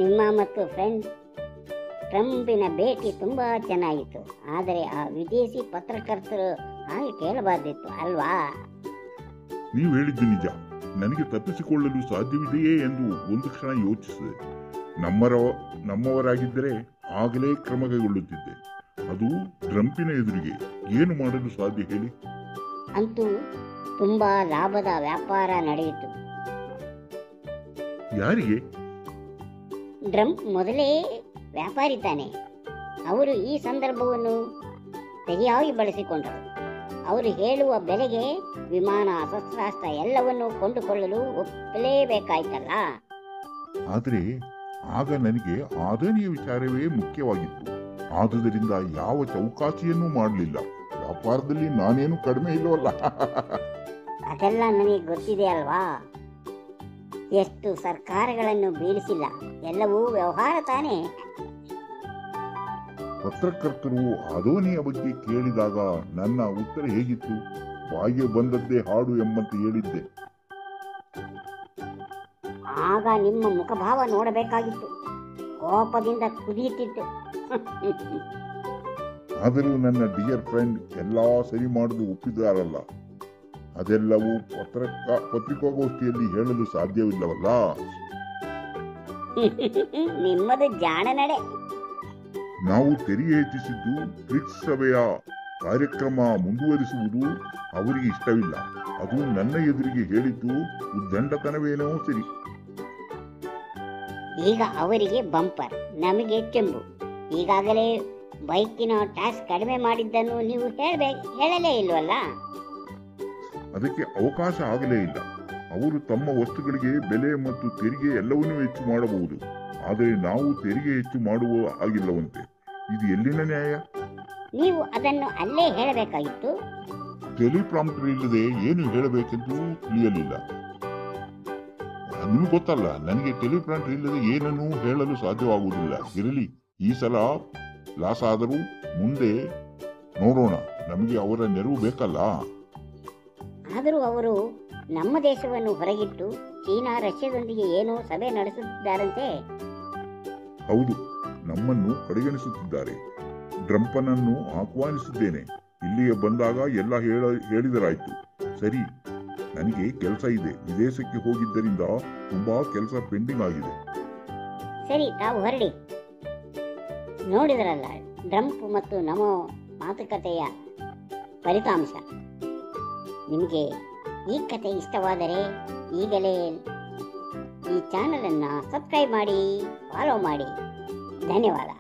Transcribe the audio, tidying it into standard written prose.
ನಿಮ್ಮ ಮತ್ತು ಫ್ರೆಂಡ್ ಟ್ರಂಪಿನ ಭೇಟಿ ತುಂಬ ಚೆನ್ನಾಗಿತ್ತು. ಆದರೆ ಆ ವಿದೇಶಿ ಪತ್ರಕರ್ತರು ಹಾಗೆ ಕೇಳಬಾರ್ದಿತ್ತು ಅಲ್ವಾ? ನೀವು ಹೇಳಿದ್ದು ನಿಜ. ನನಗೆ ತಪ್ಪಿಸಿಕೊಳ್ಳಲು ಸಾಧ್ಯವಿದೆಯೇ ಎಂದು ಒಂದು ಕ್ಷಣ ಯೋಚಿಸಿದೆ. ನಮ್ಮವರಾಗಿದ್ದರೆ ಆಗಲೇ ಕ್ರಮ ಕೈಗೊಳ್ಳುತ್ತಿದ್ದೆ. ಅದು ಟ್ರಂಪಿನ ಎದುರಿಗೆ ಏನು ಮಾಡಲು ಸಾಧ್ಯ ಹೇಳಿ? ಅಂತೂ ತುಂಬಾ ಲಾಭದ ವ್ಯಾಪಾರ ನಡೆಯಿತು. ಯಾರಿಗೆ? ಟ್ರಂಪ್ ಮೊದಲೇ ವ್ಯಾಪಾರಿ ತಾನೆ. ಅವರು ಈ ಸಂದರ್ಭವನ್ನು ಸರಿಯಾಗಿ ಬಳಸಿಕೊಂಡರು. ಅವರು ಹೇಳುವ ಬೆಲೆಗೆ ವಿಮಾನ, ಶಸ್ತ್ರಾಸ್ತ್ರ ಎಲ್ಲವನ್ನೂ ಕೊಂಡುಕೊಳ್ಳಲು ಒಪ್ಪಲೇಬೇಕಾಯ್ತಲ್ಲ. ಆದರೆ ಆಗ ನನಗೆ ಆದಾನಿಯ ವಿಚಾರವೇ ಮುಖ್ಯವಾಗಿತ್ತು. ಆದುದರಿಂದ ಯಾವ ಚೌಕಾಸಿಯನ್ನೂ ಮಾಡಲಿಲ್ಲ. ವ್ಯಾಪಾರದಲ್ಲಿ ನಾನೇನು ಕಡಿಮೆ ಇಲ್ಲವಲ್ಲ. ಅದೆಲ್ಲ ನನಗೆ ಗೊತ್ತಿದೆ ಅಲ್ವಾ. ಎಷ್ಟು ಸರ್ಕಾರಗಳನ್ನು ಬೀಳಿಸಿಲ್ಲ, ಎಲ್ಲವೂ ವ್ಯವಹಾರ ತಾನೇ. ಪತ್ರಕರ್ತರು ಅದಾನಿಯ ಬಗ್ಗೆ ಕೇಳಿದಾಗ ನನ್ನ ಉತ್ತರ ಹೇಗಿತ್ತು? ಬಾಯಿಗೆ ಬಂದದ್ದೇ ಹಾಡು ಎಂಬಂತೆ ಹೇಳಿದ್ದೆ. ಆಗ ನಿಮ್ಮ ಮುಖಭಾವ ನೋಡಬೇಕಾಗಿತ್ತು. ಕೋಪದಿಂದ ಕುದಿಯುತ್ತಿತ್ತು. ಆದರೂ ನನ್ನ ಡಿಯರ್ ಫ್ರೆಂಡ್ ಎಲ್ಲಾ ಸರಿ ಮಾಡುದು ಒಪ್ಪಿದಾರಲ್ಲ. ಅದೆಲ್ಲವೂ ಪತ್ರಿಕಾಗೋಷ್ಠಿಯಲ್ಲಿ ಹೇಳಲು ಸಾಧ್ಯವಿಲ್ಲವಲ್ಲ. ನಿಮ್ಮದು ಜಾಣ ನಡೆ. ನಾವು ತೆರಿಗೆ ಹೆಚ್ಚಿಸಿದ್ದು ಬ್ರಿಕ್ಸ್ ಸಭೆಯ ಕಾರ್ಯಕ್ರಮ ಮುಂದುವರಿಸುವುದು ಅವರಿಗೆ ಇಷ್ಟವಿಲ್ಲ. ಅದು ನನ್ನ ಎದುರಿಗೆ ಹೇಳಿದ್ದು ಉದ್ದಂಡತನವೇನೋ ಸರಿ. ಈಗ ಅವರಿಗೆ ಬಂಪರ್, ನಮಗೆ ಚೆಂಬು. ಈಗಾಗಲೇ ಬೈಕಿನ ಟ್ಯಾಕ್ಸ್ ಕಡಿಮೆ ಮಾಡಿದ್ದನ್ನು ನೀವು ಹೇಳಲೇ ಇಲ್ವಲ್ಲ. ಅದಕ್ಕೆ ಅವಕಾಶ ಆಗಲೇ ಇಲ್ಲ. ಅವರು ತಮ್ಮ ವಸ್ತುಗಳಿಗೆ ಬೆಲೆ ಮತ್ತು ತೆರಿಗೆ ಎಲ್ಲವನ್ನೂ ಹೆಚ್ಚು ಮಾಡಬಹುದು. ಆದರೆ ನಾವು ತೆರಿಗೆ ಹೆಚ್ಚು ಮಾಡುವ ಹಾಗಿಲ್ಲವಂತೆ. ಇದು ಎಲ್ಲಿನ ನ್ಯಾಯ? ನೀವು ಅದನ್ನು ಅಲ್ಲೇ ಹೇಳಬೇಕಾಗಿತ್ತು. ಟೆಲಿಪ್ರಾಂಪ್ಟರ್ ಇಲ್ಲದೆ ಏನು ಹೇಳಬೇಕೆಂದು ತಿಳಿಯಲಿಲ್ಲ. ನಿಮ್ಗೆ ಗೊತ್ತಲ್ಲ, ನನಗೆ ಟೆಲಿಪ್ರಾಂಪ್ಟರ್ ಇಲ್ಲದೆ ಏನನ್ನೂ ಹೇಳಲು ಸಾಧ್ಯವಾಗುವುದಿಲ್ಲ. ಇರಲಿ, ಈ ಸಲ ಲಾಸ್ ಆದರೂ ಮುಂದೆ ನೋಡೋಣ. ನಮಗೆ ಅವರ ನೆರವು ಬೇಕಲ್ಲ. ಆದರೂ ಅವರು ನಮ್ಮ ದೇಶವನ್ನು ಹೊರಗಿಟ್ಟು ಚೀನಾ, ರಷ್ಯಾದೊಂದಿಗೆ ಏನೋ ಸಭೆ ನಡೆಸುತ್ತಿದ್ದಾರಂತೆ. ಹೌದು, ನಮ್ಮನ್ನು ಕಡೆಗಣಿಸುತ್ತಿದ್ದಾರೆ. ಟ್ರಂಪನನ್ನು ಆಹ್ವಾನಿಸಿದ್ದೇನೆ. ಇಲ್ಲಿಗೆ ಬಂದಾಗ ಎಲ್ಲ ಹೇಳಿದರಾಯ್ತು. ಸರಿ, ನನಗೆ ಕೆಲಸ ಇದೆ. ವಿದೇಶಕ್ಕೆ ಹೋಗಿದ್ದರಿಂದ ತುಂಬಾ ಕೆಲಸ ಪೆಂಡಿಂಗ್ ಆಗಿದೆ. ಸರಿ, ತಾವು ಹೊರಡಿ. ನೋಡಿದ್ರಲ್ಲ ಟ್ರಂಪ್ ಮತ್ತು ನಮ್ಮ ಮಾತುಕತೆಯ ಫಲಿತಾಂಶ. ನಿಮಗೆ ಈ ಕತೆ ಇಷ್ಟವಾದರೆ ಈಗಲೇ ಈ ಚಾನಲನ್ನು ಸಬ್ಸ್ಕ್ರೈಬ್ ಮಾಡಿ, ಫಾಲೋ ಮಾಡಿ. ಧನ್ಯವಾದ.